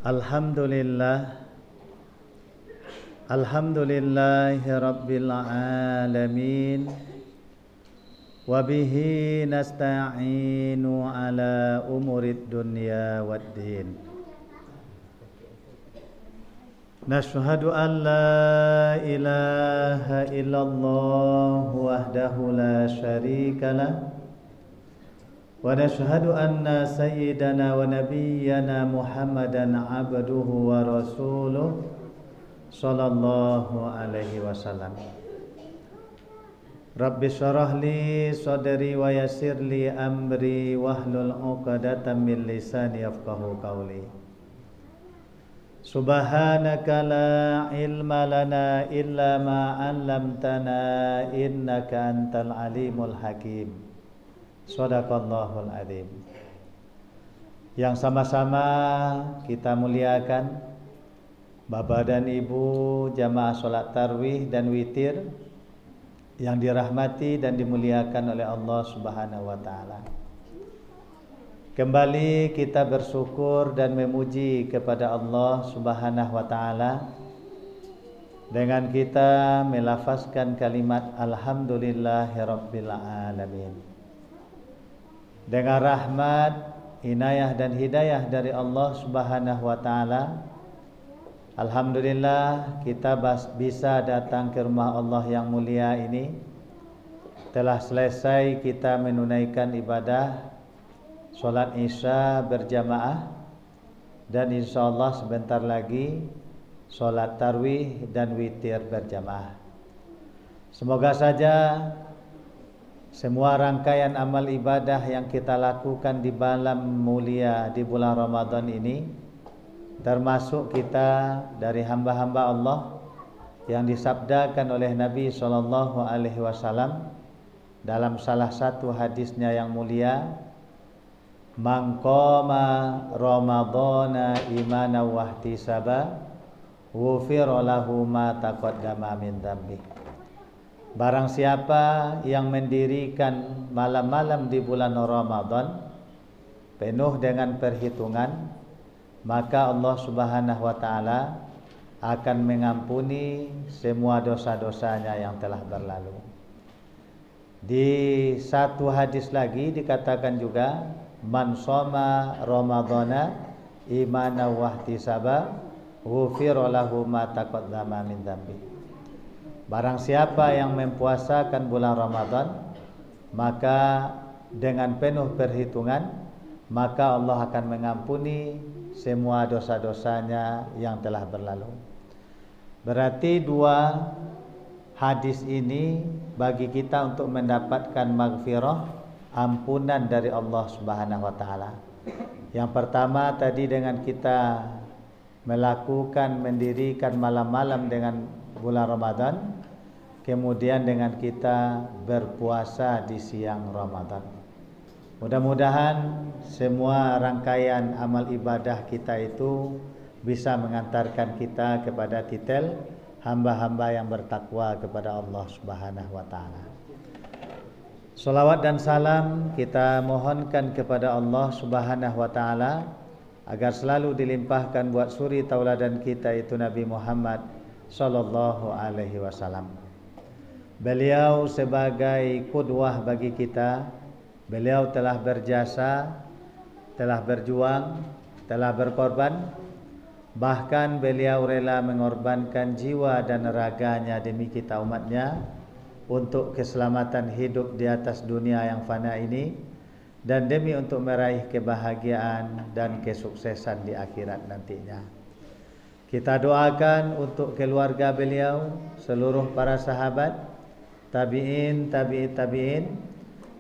Alhamdulillah, alhamdulillahi rabbil alamin. Wabihi nasta'inu ala umurid dunya waddin. Nashhadu an la ilaha illallah wahdahu la syarikalah. Wa nashhadu anna sayyidana wa nabiyyana Muhammadan abduhu wa rasuluh sallallahu alaihi wasallam. Rabbi syrah li sadri wa yassir li amri wahlul 'uqdatam min lisani yafqahu qawli. Subhanaka la ilma lana illa ma 'allamtana innaka antal alimul hakim. Shadaqallahul adzim. Yang sama-sama kita muliakan Bapak dan Ibu jamaah sholat tarwih dan witir yang dirahmati dan dimuliakan oleh Allah Subhanahu wa taala. Kembali kita bersyukur dan memuji kepada Allah Subhanahu wa taala dengan kita melafazkan kalimat alhamdulillahirabbil alamin. Dengan rahmat, inayah dan hidayah dari Allah Subhanahu wa taala, alhamdulillah kita bisa datang ke rumah Allah yang mulia ini. Telah selesai kita menunaikan ibadah sholat Isya berjamaah, dan insyaallah sebentar lagi sholat tarwih dan witir berjamaah. Semoga saja semua rangkaian amal ibadah yang kita lakukan di malam mulia di bulan Ramadan ini, termasuk kita dari hamba-hamba Allah yang disabdakan oleh Nabi sallallahu alaihi wasallam dalam salah satu hadisnya yang mulia, man qama ramadhana imanan wa ihtisaba ghufira lahu ma taqaddama min dzambi. Barang siapa yang mendirikan malam-malam di bulan Ramadan penuh dengan perhitungan, maka Allah Subhanahu wa taala akan mengampuni semua dosa-dosanya yang telah berlalu. Di satu hadis lagi dikatakan juga, man shoma ramadhana imanan wa ihtisaba ghufira lahu ma taqaddama min dzambi. Barang siapa yang mempuasakan bulan Ramadan, maka dengan penuh perhitungan, maka Allah akan mengampuni semua dosa-dosanya yang telah berlalu. Berarti dua hadis ini bagi kita untuk mendapatkan maghfirah, ampunan dari Allah Subhanahu wa taala. Yang pertama tadi dengan kita mendirikan malam-malam dengan bulan Ramadan, kemudian dengan kita berpuasa di siang Ramadan. Mudah-mudahan semua rangkaian amal ibadah kita itu bisa mengantarkan kita kepada titel hamba-hamba yang bertakwa kepada Allah Subhanahu wa taala. Salawat dan salam kita mohonkan kepada Allah Subhanahu wa taala agar selalu dilimpahkan buat suri tauladan kita itu Nabi Muhammad sallallahu alaihi wasallam. Beliau sebagai qudwah bagi kita. Beliau telah berjasa, telah berjuang, telah berkorban. Bahkan beliau rela mengorbankan jiwa dan raganya demi kita umatnya untuk keselamatan hidup di atas dunia yang fana ini, dan demi untuk meraih kebahagiaan dan kesuksesan di akhirat nantinya. Kita doakan untuk keluarga beliau, seluruh para sahabat, tabi'in, tabi'in,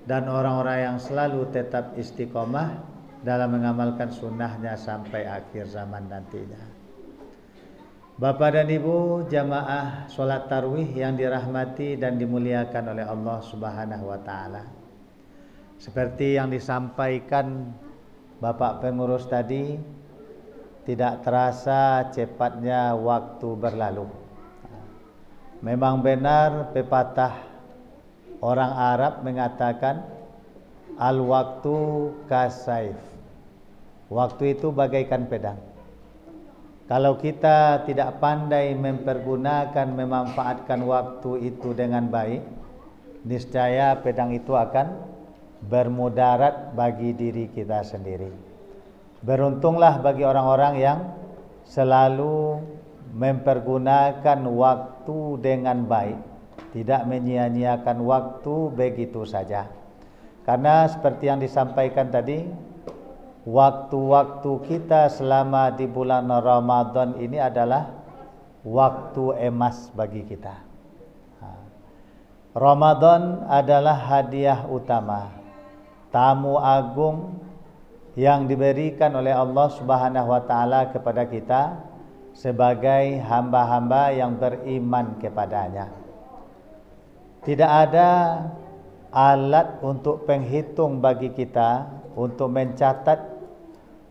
dan orang-orang yang selalu tetap istiqomah dalam mengamalkan sunnahnya sampai akhir zaman nantinya. Bapak dan Ibu jamaah sholat tarwih yang dirahmati dan dimuliakan oleh Allah Subhanahu wa taala. Seperti yang disampaikan Bapak pengurus tadi, tidak terasa cepatnya waktu berlalu. Memang benar pepatah orang Arab mengatakan al-waktu kasaif. Waktu itu bagaikan pedang. Kalau kita tidak pandai mempergunakan, memanfaatkan waktu itu dengan baik, niscaya pedang itu akan bermudarat bagi diri kita sendiri. Beruntunglah bagi orang-orang yang selalu mempergunakan waktu dengan baik, tidak menyia-nyiakan waktu begitu saja. Karena seperti yang disampaikan tadi, waktu-waktu kita selama di bulan Ramadan ini adalah waktu emas bagi kita. Ramadan adalah hadiah utama, tamu agung yang diberikan oleh Allah Subhanahu wa taala kepada kita sebagai hamba-hamba yang beriman kepadanya. Tidak ada alat untuk penghitung bagi kita untuk mencatat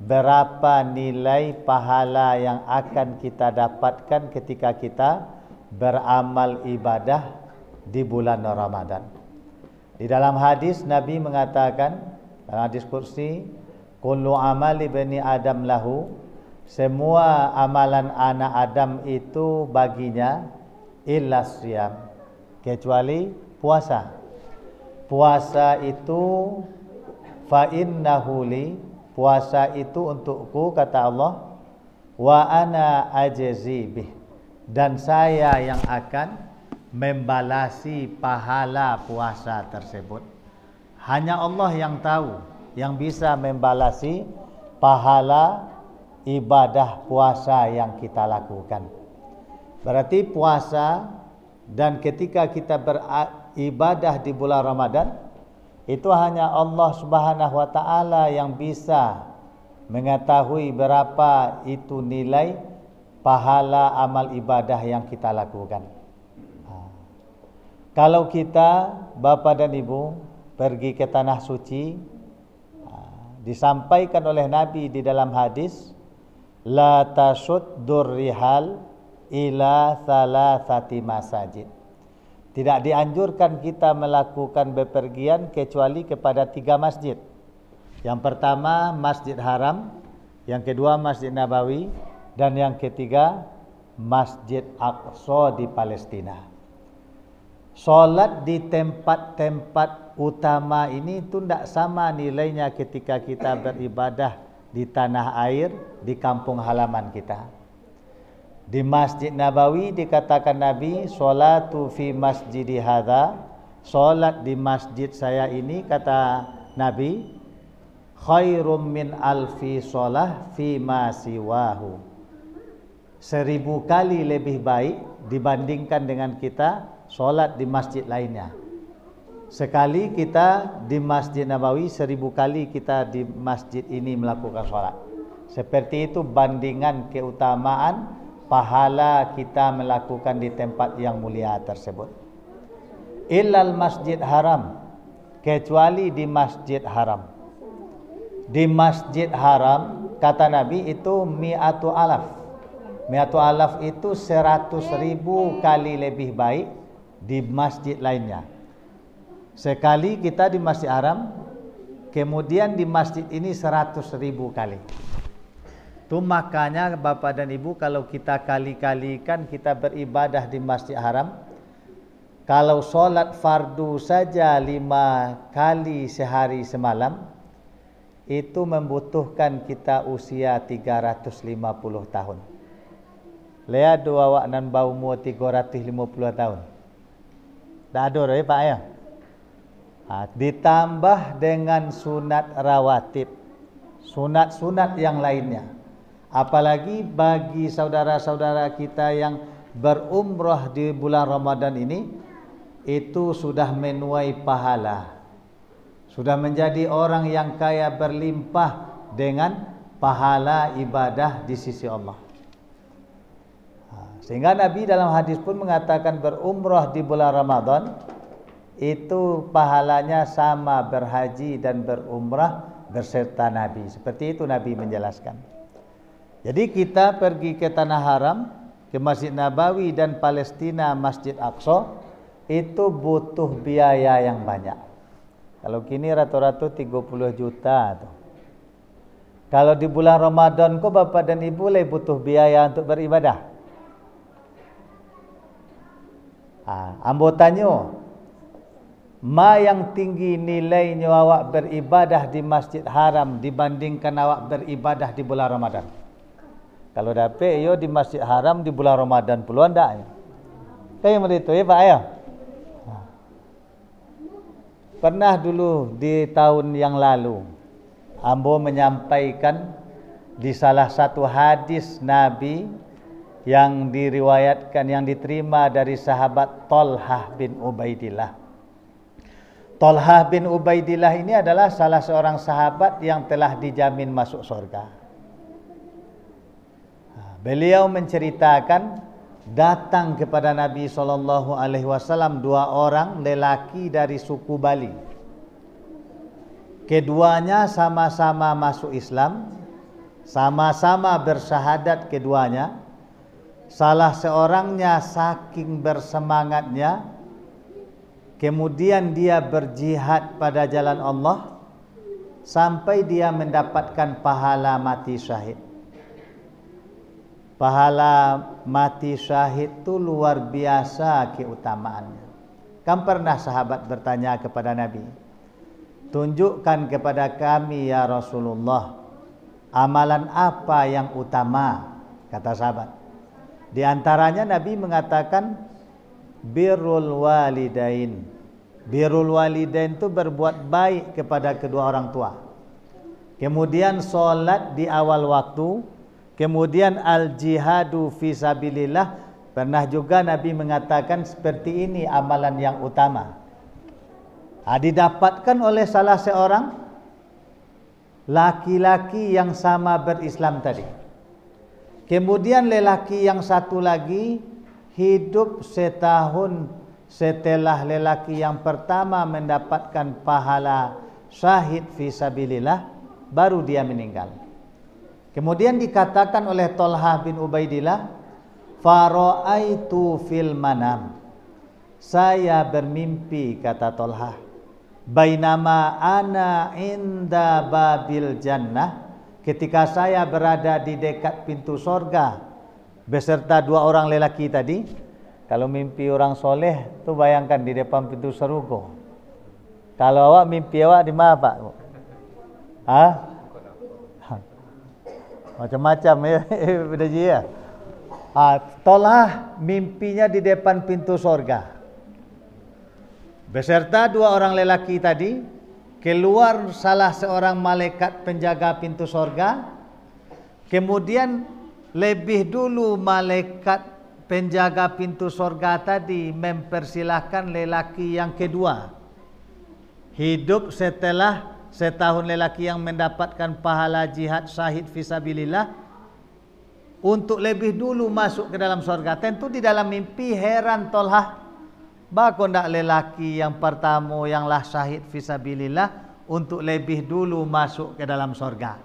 berapa nilai pahala yang akan kita dapatkan ketika kita beramal ibadah di bulan Ramadan. Di dalam hadis Nabi mengatakan, dalam hadis kursi, kullu amali bani Adam lahu, semua amalan anak Adam itu baginya illa siyam, kecuali puasa. Puasa itu fa innahu li, puasa itu untukku, kata Allah, wa ana ajzi bih, dan saya yang akan membalasi pahala puasa tersebut. Hanya Allah yang tahu, yang bisa membalasi pahala ibadah puasa yang kita lakukan. Berarti puasa dan ketika kita beribadah di bulan Ramadan, itu hanya Allah Subhanahu wa taala yang bisa mengetahui berapa itu nilai pahala amal ibadah yang kita lakukan. Kalau kita, Bapak dan Ibu, pergi ke tanah suci, disampaikan oleh Nabi di dalam hadis, la tasuddur rihal ila thalathati masajid. Tidak dianjurkan kita melakukan bepergian kecuali kepada 3 masjid. Yang pertama Masjid Haram, yang kedua Masjid Nabawi, dan yang ketiga Masjid Aqsa di Palestina. Solat di tempat-tempat utama ini itu tidak sama nilainya ketika kita beribadah di tanah air, di kampung halaman kita. Di Masjid Nabawi dikatakan Nabi, solatu fi masjidi hadza, solat di masjid saya ini, kata Nabi, khairum min alfi solah fi ma siwahu, 1000 kali lebih baik dibandingkan dengan kita solat di masjid lainnya. Sekali kita di Masjid Nabawi, 1000 kali kita di masjid ini melakukan solat. Seperti itu bandingan keutamaan pahala kita melakukan di tempat yang mulia tersebut. Illal Masjid Haram, kecuali di Masjid Haram. Di Masjid Haram, kata Nabi, itu mi'atu alaf. Mi'atu alaf itu 100.000 kali lebih baik di masjid lainnya. Sekali kita di Masjid Haram, kemudian di masjid ini 100.000 kali. Itu makanya Bapak dan Ibu, kalau kita kali-kalikan kita beribadah di Masjid Haram, kalau solat fardu saja 5 kali sehari semalam, itu membutuhkan kita usia 350 tahun. Lihat dua waknan bau umur 350 tahun. Tak ada ya Pak ya. Ditambah dengan sunat rawatib, sunat-sunat yang lainnya. Apalagi bagi saudara-saudara kita yang berumrah di bulan Ramadan ini, itu sudah menuai pahala, sudah menjadi orang yang kaya berlimpah dengan pahala ibadah di sisi Allah. Sehingga Nabi dalam hadis pun mengatakan berumrah di bulan Ramadan itu pahalanya sama berhaji dan berumrah berserta Nabi. Seperti itu Nabi menjelaskan. Jadi kita pergi ke Tanah Haram, ke Masjid Nabawi dan Palestina Masjid Aqsa, itu butuh biaya yang banyak. Kalau kini rata-rata 30 juta tuh. Kalau di bulan Ramadan kok bapak dan ibu lebih butuh biaya untuk beribadah. Ambo tanya, ma yang tinggi nilainya awak beribadah di Masjid Haram dibandingkan awak beribadah di bulan Ramadan? Kalau dapat yo di Masjid Haram di bulan Ramadan puluhan dak. Kayak begitu ya Pak ya. Pernah dulu di tahun yang lalu ambo menyampaikan di salah satu hadis Nabi yang diriwayatkan, yang diterima dari sahabat Thalhah bin Ubaidillah. Thalhah bin Ubaidillah ini adalah salah seorang sahabat yang telah dijamin masuk surga. Beliau menceritakan datang kepada Nabi SAW 2 orang lelaki dari suku Bali. Keduanya sama-sama masuk Islam, sama-sama bersyahadat keduanya. Salah seorangnya saking bersemangatnya, kemudian dia berjihad pada jalan Allah sampai dia mendapatkan pahala mati syahid. Pahala mati syahid itu luar biasa keutamaannya. Kan pernah sahabat bertanya kepada Nabi, tunjukkan kepada kami ya Rasulullah, amalan apa yang utama? Kata sahabat. Di antaranya Nabi mengatakan birrul walidain. Birrul walidain itu berbuat baik kepada kedua orang tua. Kemudian solat di awal waktu. Kemudian al-jihadu fisabilillah. Pernah juga Nabi mengatakan seperti ini amalan yang utama. Didapatkan oleh salah seorang laki-laki yang sama berislam tadi. Kemudian lelaki yang satu lagi hidup setahun setelah lelaki yang pertama mendapatkan pahala syahid fisabilillah, baru dia meninggal. Kemudian dikatakan oleh Thalhah bin Ubaidillah, fara'aitu fil manam. Saya bermimpi, kata Thalhah, bainama ana inda babil jannah, ketika saya berada di dekat pintu sorga beserta 2 orang lelaki tadi. Kalau mimpi orang soleh tu bayangkan di depan pintu surga. Kalau awak mimpi awak di mana Pak? Macam-macam ya. Beda je ya. Thalhah mimpinya di depan pintu sorga beserta 2 orang lelaki tadi. Keluar salah seorang malaikat penjaga pintu sorga. Kemudian lebih dulu malaikat penjaga pintu sorga tadi mempersilahkan lelaki yang kedua. Hidup setelah setahun lelaki yang mendapatkan pahala jihad syahid fisabilillah untuk lebih dulu masuk ke dalam sorga. Tentu di dalam mimpi heran Thalhah, bako ndak lelaki yang pertama yang lah syahid fisabilillah untuk lebih dulu masuk ke dalam sorga.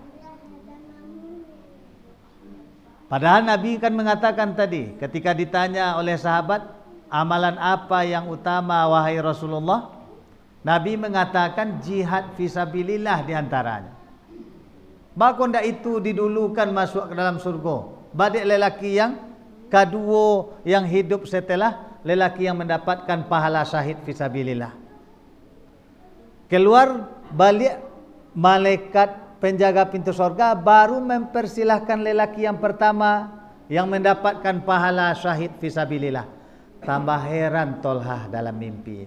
Padahal Nabi kan mengatakan tadi ketika ditanya oleh sahabat, amalan apa yang utama wahai Rasulullah? Nabi mengatakan jihad fisabilillah diantaranya. Bako ndak itu didulukan masuk ke dalam surga. Badik lelaki yang kedua yang hidup setelah lelaki yang mendapatkan pahala syahid fisabilillah. Keluar balik malaikat penjaga pintu surga baru mempersilahkan lelaki yang pertama yang mendapatkan pahala syahid fisabilillah. Tambah heran Thalhah dalam mimpi.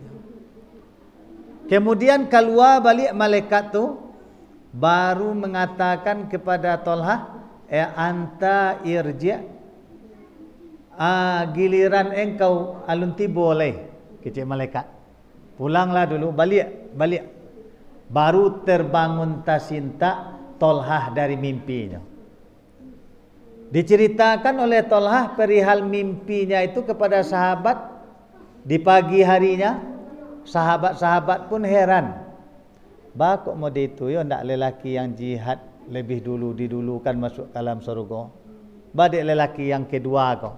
Kemudian keluar balik malaikat tu baru mengatakan kepada Thalhah, anta irji', giliran engkau alun tiba oleh kecik malaikat, pulanglah dulu, balik. Baru terbangun tasinta Thalhah dari mimpinya. Diceritakan oleh Thalhah perihal mimpinya itu kepada sahabat di pagi harinya. Sahabat-sahabat pun heran, bakok mode itu yo ndak lelaki yang jihad lebih dulu didulukan masuk dalam surga, badik lelaki yang kedua kok.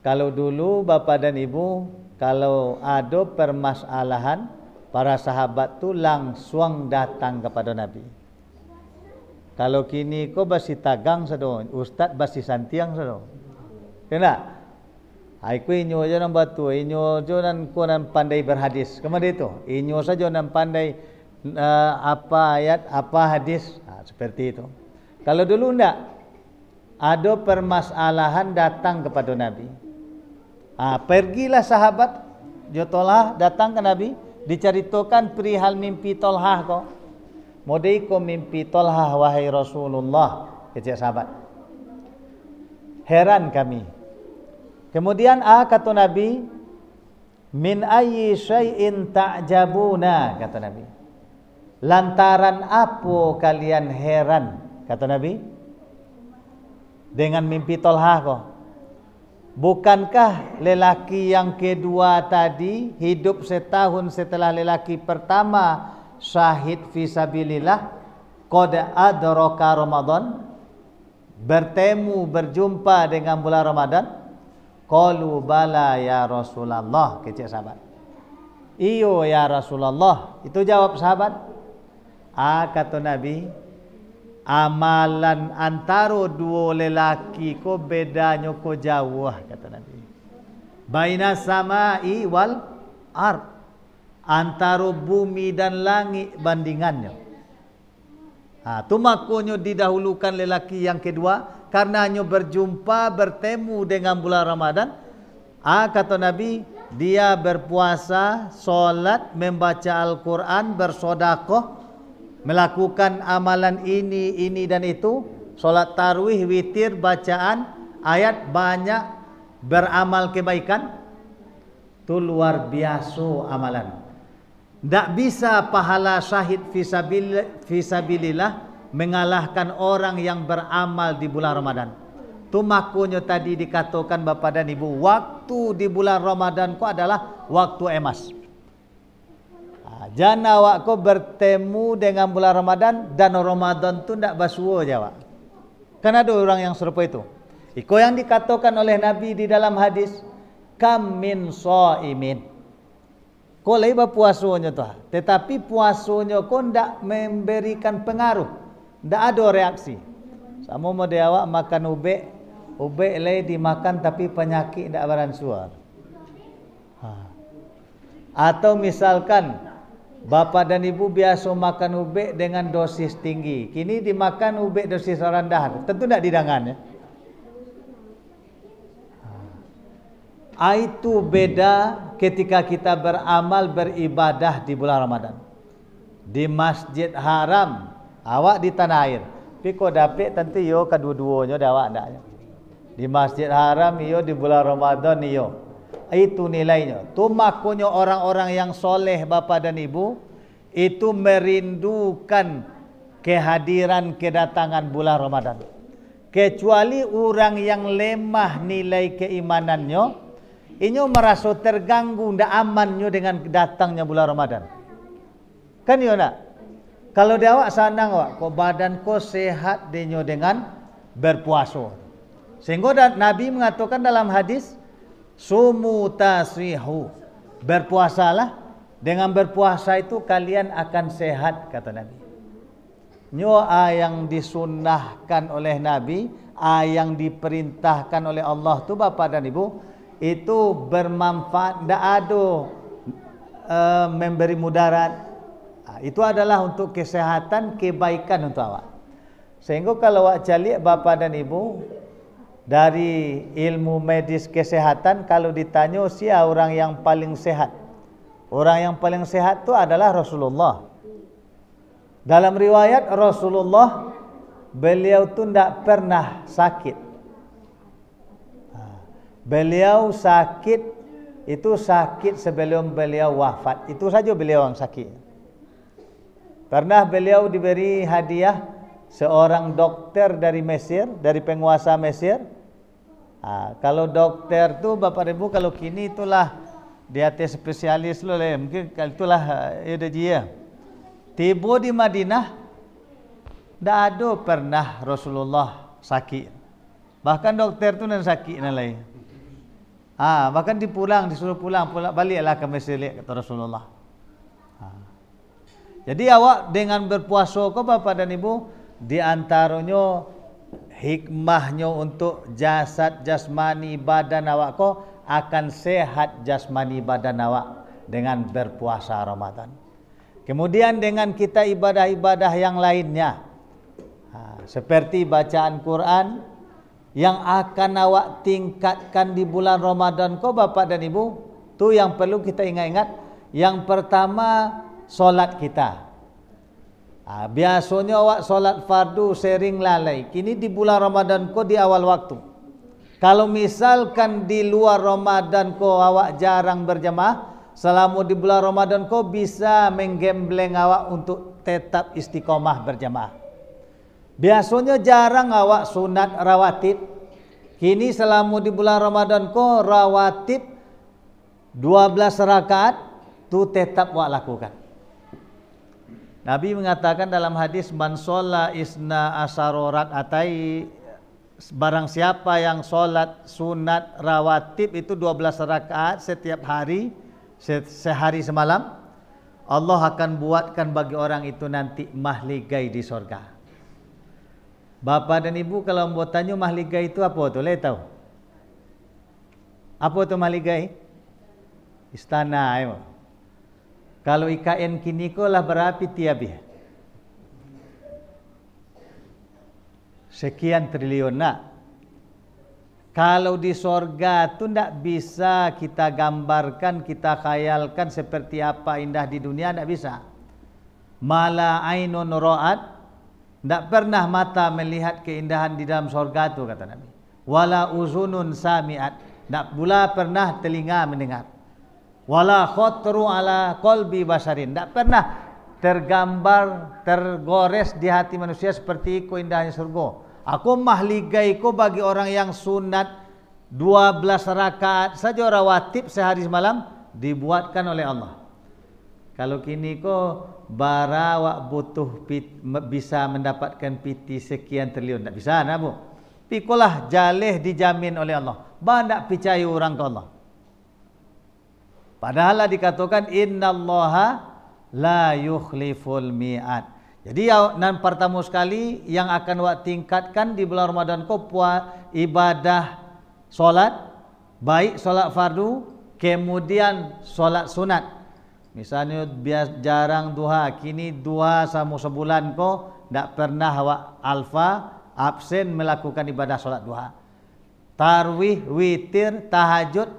Kalau dulu Bapak dan Ibu, kalau ada permasalahan para sahabat tu langsung datang kepada Nabi. Kalau kini ko basi tagang sado, ustaz basi santiang sado. Kena? Ai ku inyo jo nan batu, inyo jo nan ko nan pandai berhadis. Kemana itu? Inyo saja nan pandai apa ayat, apa hadis. Seperti itu. Kalau dulu enggak, ada permasalahan datang kepada Nabi. Pergilah sahabat jotolah datang ke Nabi, diceritakan perihal mimpi Tolhah ko. Modai ko mimpi Tolhah wahai Rasulullah, kecik sahabat. Heran kami. Kemudian kata Nabi, min ayyi syai'in ta'jabuna, kata Nabi. Lantaran apa kalian heran, kata Nabi, dengan mimpi Tolhah ko? Bukankah lelaki yang kedua tadi hidup setahun setelah lelaki pertama syahid fisabilillah, qad adraka Ramadan, bertemu berjumpa dengan bulan Ramadan? Qalu bala ya Rasulullah, kecik sahabat. Iyo ya Rasulullah, itu jawab sahabat. Kata Nabi, amalan antara dua lelaki ko bedanya ko jauh, kata Nabi. Baina samai wal ard, antara bumi dan langit bandingannya. Tu makanya didahulukan lelaki yang kedua, karenanya berjumpa bertemu dengan bulan Ramadan. Kata Nabi, dia berpuasa, solat, membaca Al-Quran, bersedekah, melakukan amalan ini dan itu, solat tarawih, witir, bacaan ayat banyak, beramal kebaikan. Itu luar biasa amalan. Tak bisa pahala syahid fisabilillah mengalahkan orang yang beramal di bulan Ramadan. Tu makanya tadi dikatakan Bapak dan Ibu, waktu di bulan Ramadan ku adalah waktu emas. Jangan awak kau bertemu dengan bulan Ramadan dan Ramadan tu tak basuh Jawa. Kan ada orang yang serupa itu. Iko yang dikatakan oleh Nabi di dalam hadis, kam min shaimin. Kau lebih puasanya tu, tetapi puasanya kau tak memberikan pengaruh, tak ada reaksi. Sama model awak makan ubek leh dimakan tapi penyakit tak beransur. Atau misalkan Bapak dan Ibu biasa makan ubek dengan dosis tinggi, kini dimakan ubek dosis rendah, tentu tak didangan ya. Itu beda ketika kita beramal beribadah di bulan Ramadan. Di Masjid Haram, awak di tanah air. Tapi kau dapat tentu yo kedua-duanya awak ndaknya. Di Masjid Haram yo, di bulan Ramadan yo. Itu nilainya. Tu makanya orang-orang yang soleh Bapak dan Ibu itu merindukan kehadiran kedatangan bulan Ramadan. Kecuali orang yang lemah nilai keimanannya, inyo merasa terganggu, ndak amannya dengan datangnya bulan Ramadan. Kan yo nak? Kalau dia awak senang awak, kok badan kau sehat dinyo dengan berpuasa. Sehingga Nabi mengatakan dalam hadis, sumu tasrihu, berpuasalah, dengan berpuasa itu kalian akan sehat, kata Nabi. Nyo yang disunnahkan oleh Nabi, yang diperintahkan oleh Allah tu Bapak dan Ibu, itu bermanfaat, tidak ada memberi mudarat. Itu adalah untuk kesehatan, kebaikan untuk awak. Sehingga kalau awak cari Bapak dan Ibu, dari ilmu medis kesehatan, kalau ditanya siapa orang yang paling sehat, orang yang paling sehat itu adalah Rasulullah. Dalam riwayat Rasulullah, beliau tu tidak pernah sakit. Beliau sakit itu sakit sebelum beliau wafat. Itu saja beliau yang sakit. Pernah beliau diberi hadiah seorang dokter dari Mesir, dari penguasa Mesir. Kalau dokter tu Bapak Ibu, kalau kini itulah dia spesialis loh, mungkin itulah dia. Tiba di Madinah, tidak ada pernah Rasulullah sakit. Bahkan dokter tu nan sakit nan lain. Bahkan disuruh pulang baliklah ke Mesir, kata Rasulullah. Jadi awak dengan berpuasa ko Bapak dan Ibu, di antaranya hikmahnya untuk jasad jasmani badan awak ko akan sehat jasmani badan awak dengan berpuasa Ramadan. Kemudian dengan kita ibadah-ibadah yang lainnya, seperti bacaan Quran yang akan awak tingkatkan di bulan Ramadan ko Bapak dan Ibu, tu yang perlu kita ingat-ingat. Yang pertama, solat kita. Biasanya awak solat fardu sering lalai. Kini di bulan Ramadan ko di awal waktu. Kalau misalkan di luar Ramadan ko awak jarang berjamaah, selama di bulan Ramadan ko bisa menggembleng awak untuk tetap istiqomah berjamaah. Biasanya jarang awak sunat rawatib. Kini selama di bulan Ramadan ko rawatib 12 rakaat tu tetap awak lakukan. Nabi mengatakan dalam hadis, man sholla isna asarorat atai, barang siapa yang sholat sunat rawatib itu 12 rakaat setiap hari, sehari semalam, Allah akan buatkan bagi orang itu nanti mahligai di sorga. Bapak dan Ibu kalau mau tanya mahligai itu apa tu? Boleh tahu? Apa tu mahligai? Istana. Kalau IKN kini ko lah berapi tiap sekian triliun nak. Kalau di sorga tu tidak bisa kita gambarkan, kita khayalkan seperti apa indah di dunia, tidak bisa. Mala ainun ra'at, tidak pernah mata melihat keindahan di dalam sorga tu kata Nabi. Wala uzunun sami'at, tidak pula pernah telinga mendengar. Wala khotru ala qalbi basarin, tidak pernah tergambar, tergores di hati manusia seperti itu indahnya surga. Aku mahligai ko bagi orang yang sunat 12 rakaat saja rawatib sehari semalam dibuatkan oleh Allah. Kalau kini ko bara wak butuh bisa mendapatkan piti sekian triliun, tak bisa nak bu. Pikolah jaleh dijamin oleh Allah. Banyak percaya orang ke Allah. Padahal dikatakan innallaha la yukhliful mi'ad. Jadi yang pertama sekali yang akan awak tingkatkan di bulan Ramadan ko ibadah solat, baik solat fardu, kemudian solat sunat. Misalnya jarang duha, kini duha sama sebulan ko tak pernah awak absen melakukan ibadah solat duha. Tarwih, witir, tahajud,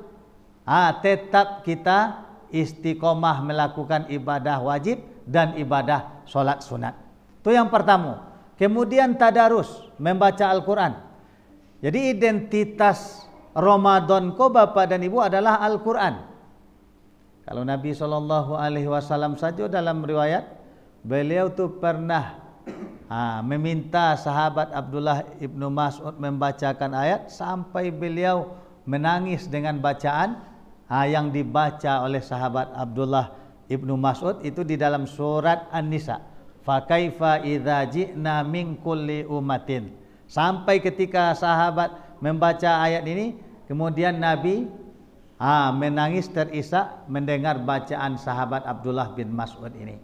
tetap kita istiqomah melakukan ibadah wajib dan ibadah solat sunat. Itu yang pertama. Kemudian tadarus, membaca Al-Quran. Jadi identitas Ramadan ko Bapak dan Ibu adalah Al-Quran. Kalau Nabi SAW saja dalam riwayat, beliau tu pernah meminta sahabat Abdullah ibnu Mas'ud membacakan ayat sampai beliau menangis dengan bacaan yang dibaca oleh sahabat Abdullah ibnu Mas'ud itu di dalam surat An-Nisa. Fa kaifa idza ji'na min kulli ummatin. Sampai ketika sahabat membaca ayat ini, kemudian Nabi menangis terisak mendengar bacaan sahabat Abdullah bin Mas'ud ini.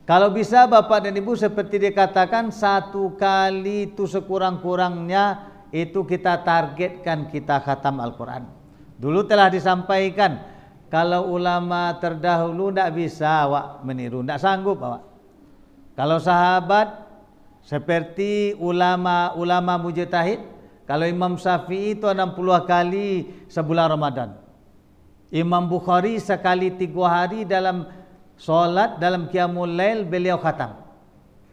Kalau bisa Bapak dan Ibu seperti dikatakan satu kali itu sekurang-kurangnya itu kita targetkan kita khatam Al-Quran. Dulu telah disampaikan kalau ulama terdahulu tidak bisa awak meniru, tidak sanggup awak. Kalau sahabat seperti ulama mujtahid, kalau Imam Syafi'i itu 60 kali sebulan Ramadan. Imam Bukhari sekali 3 hari dalam solat, dalam qiyamul lail beliau khatam.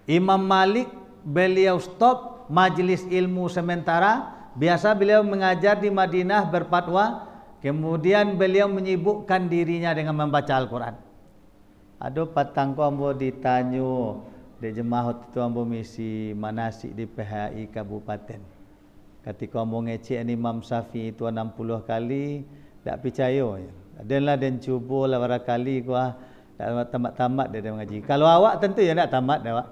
Imam Malik beliau stop majlis ilmu sementara, biasa beliau mengajar di Madinah berfatwa, kemudian beliau menyibukkan dirinya dengan membaca Al-Quran. Aduh patangku ambo ditanyo di jemaah itu ambo misi manasik di PHI Kabupaten. Ketika ambo ngecek Imam Syafi'i itu 60 kali, tak percaya. Adalah dan cuba lah barangkali gua tamat-tamat dia mengaji. Kalau awak tentu ya tak tamat dah awak.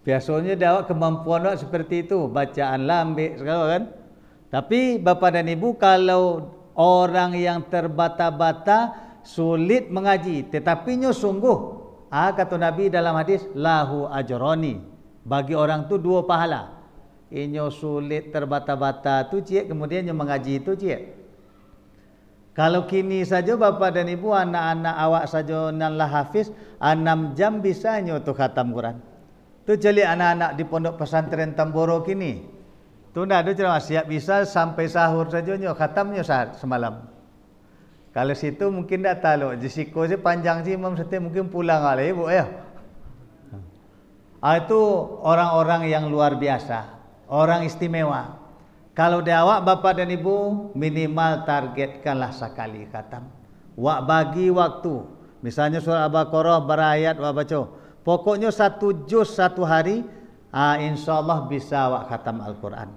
Biasanya dah awak kemampuan awak seperti itu, bacaan lambik segala kan. Tapi Bapak dan Ibu kalau orang yang terbata-bata sulit mengaji, tetapi sungguh. Kata Nabi dalam hadis, lahu ajroni. Bagi orang tu 2 pahala. Inyo sulit terbata-bata tu cik, kemudian nyo mengaji tu cik. Kalau kini saja bapa dan ibu, anak-anak awak saja nanlah hafiz, 6 jam bisa nyo tu khatam Quran. Tu jadi anak-anak di pondok pesantren Tamboro kini. Tu ndak ada ceramah siap bisa sampai sahur saja nyo khatam nyo semalam. Kalau situ mungkin tak tahu, jisiko je panjang sih Imam Setiap mungkin pulang kali ibu ya. Itu orang-orang yang luar biasa, orang istimewa. Kalau dia awak bapa dan ibu, minimal targetkanlah sekali khatam. Wak bagi waktu. Misalnya surah Al-Baqarah berayat wak baca. Pokoknya 1 juz 1 hari, insyaallah bisa awak khatam Al-Quran.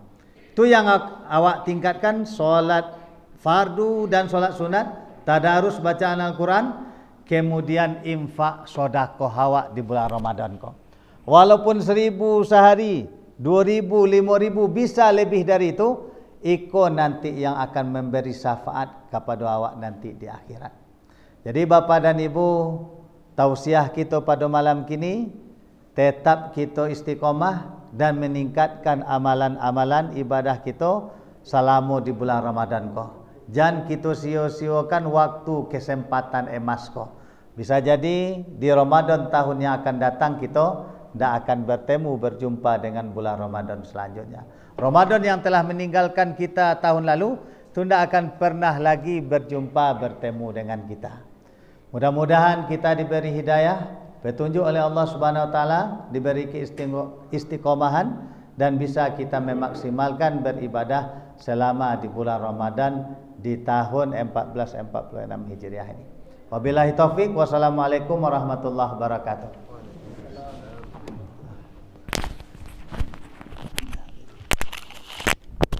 Itu yang awak tingkatkan, solat fardu dan solat sunat, tadarus bacaan Al-Quran, kemudian infak sedekah awak di bulan Ramadan kau. Walaupun 1000 sehari, 2000, 5000, bisa lebih dari itu, iko nanti yang akan memberi syafaat kepada awak nanti di akhirat. Jadi bapa dan ibu, tausiah kita pada malam kini, tetap kita istiqomah dan meningkatkan amalan-amalan ibadah kita selama di bulan Ramadan kau. Jangan kita sia-siakan waktu kesempatan emas kau. Bisa jadi di Ramadan tahun yang akan datang kita tidak akan berjumpa dengan bulan Ramadan selanjutnya. Ramadan yang telah meninggalkan kita tahun lalu, tidak akan pernah lagi bertemu dengan kita. Mudah-mudahan kita diberi hidayah, petunjuk oleh Allah Subhanahu Wa Taala, diberi istiqomahan dan bisa kita memaksimalkan beribadah selama di bulan Ramadan di tahun 1446 Hijriah ini. Wabillahi taufik, wassalamualaikum warahmatullahi wabarakatuh.